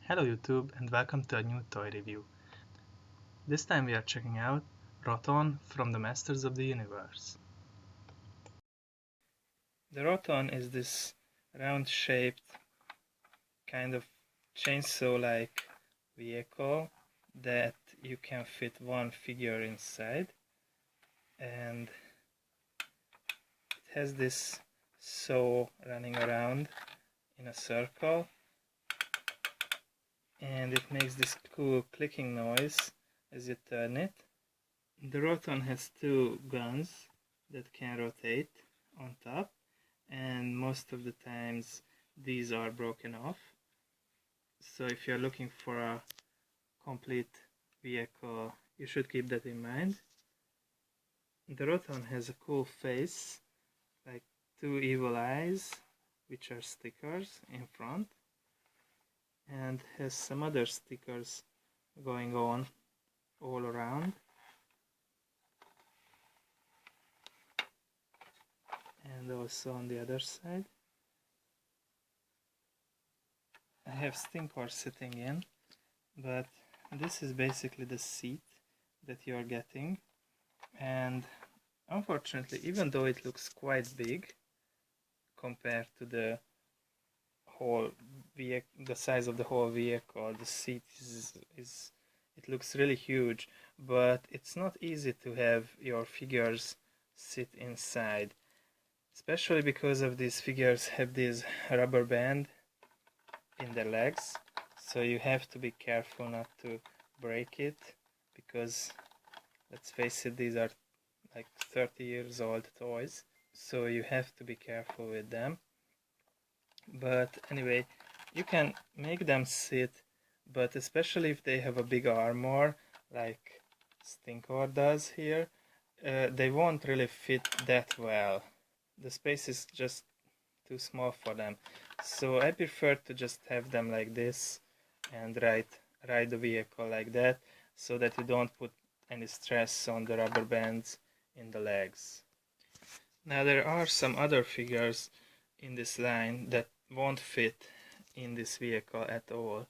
Hello YouTube and welcome to a new toy review. This time we are checking out Roton from the Masters of the Universe. The Roton is this round shaped kind of chainsaw-like vehicle that you can fit one figure inside, and it has this saw running around in a circle, and it makes this cool clicking noise as you turn it. The Roton has two guns that can rotate on top, and most of the times these are broken off. So if you're looking for a complete vehicle, you should keep that in mind. The Roton has a cool face, like two evil eyes, which are stickers in front, and has some other stickers going on all around. And also on the other side. I have Stinkor sitting in, but this is basically the seat that you're getting, and unfortunately, even though it looks quite big compared to the whole vehicle, the size of the whole vehicle, the seat it looks really huge, but it's not easy to have your figures sit inside, especially because of these figures have this rubber band in their legs, so you have to be careful not to break it, because let's face it, these are like 30 years old toys, so you have to be careful with them. But anyway, you can make them sit, but especially if they have a big armor like Stinkor does here, they won't really fit that well. The space is just too small for them, so I prefer to just have them like this and ride the vehicle like that, so that you don't put any stress on the rubber bands in the legs. Now there are some other figures in this line that won't fit in this vehicle at all.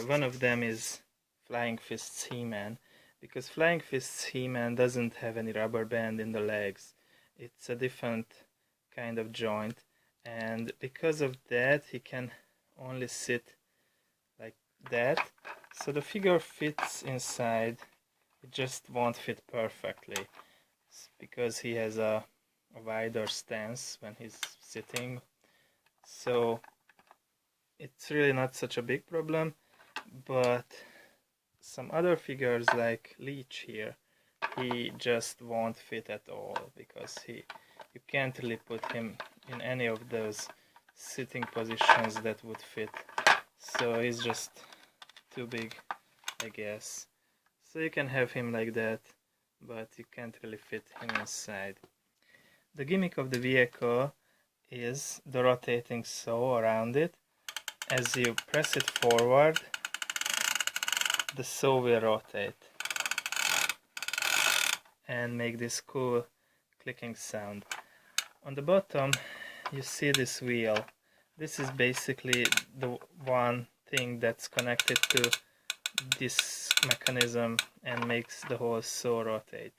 One of them is Flying Fist's He-Man, because Flying Fist's He-Man doesn't have any rubber band in the legs. It's a different kind of joint, and because of that he can only sit like that, so the figure fits inside. It just won't fit perfectly because he has a wider stance when he's sitting, so it's really not such a big problem. But some other figures like Leech here, he just won't fit at all, because you can't really put him in any of those sitting positions that would fit, so he's just too big, I guess. So you can have him like that, but you can't really fit him inside. The gimmick of the vehicle is the rotating saw around it. As you press it forward, the saw will rotate and make this cool clicking sound. On the bottom you see this wheel. This is basically the one thing that's connected to this mechanism and makes the whole saw rotate.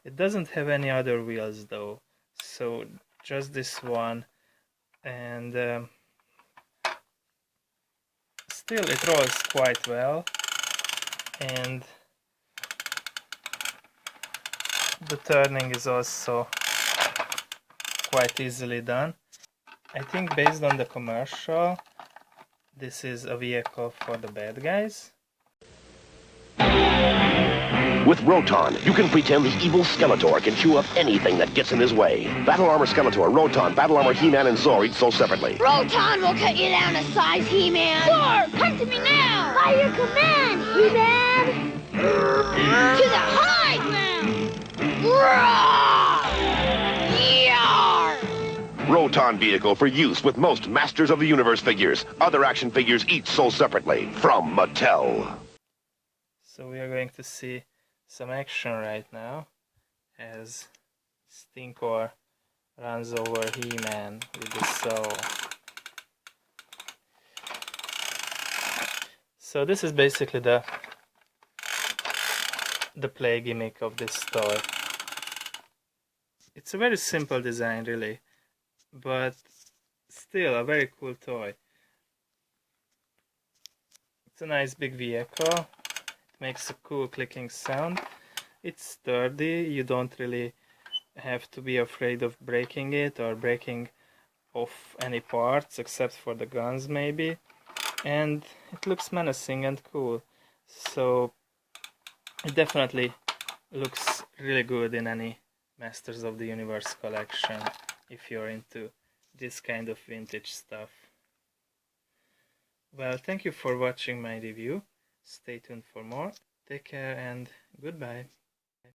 It doesn't have any other wheels though, so just this one, and still it rolls quite well, and the turning is also quite easily done. I think based on the commercial, this is a vehicle for the bad guys. With Roton, you can pretend the evil Skeletor can chew up anything that gets in his way. Battle Armor Skeletor, Roton, Battle Armor He-Man, and Zor each sold separately. Roton will cut you down to size, He-Man! Zor, come to me now! By your command, He-Man! To the high ground! Roar! Yar! Roton vehicle for use with most Masters of the Universe figures. Other action figures each sold separately from Mattel. So we are going to see some action right now as Stinkor runs over He-Man with So this is basically the play gimmick of this toy. It's a very simple design really, but still a very cool toy. It's a nice big vehicle. It makes a cool clicking sound. It's sturdy. You don't really have to be afraid of breaking it or breaking off any parts except for the guns maybe. And it looks menacing and cool. So it definitely looks really good in any Masters of the Universe collection if you're into this kind of vintage stuff. Well, thank you for watching my review. Stay tuned for more. Take care and goodbye.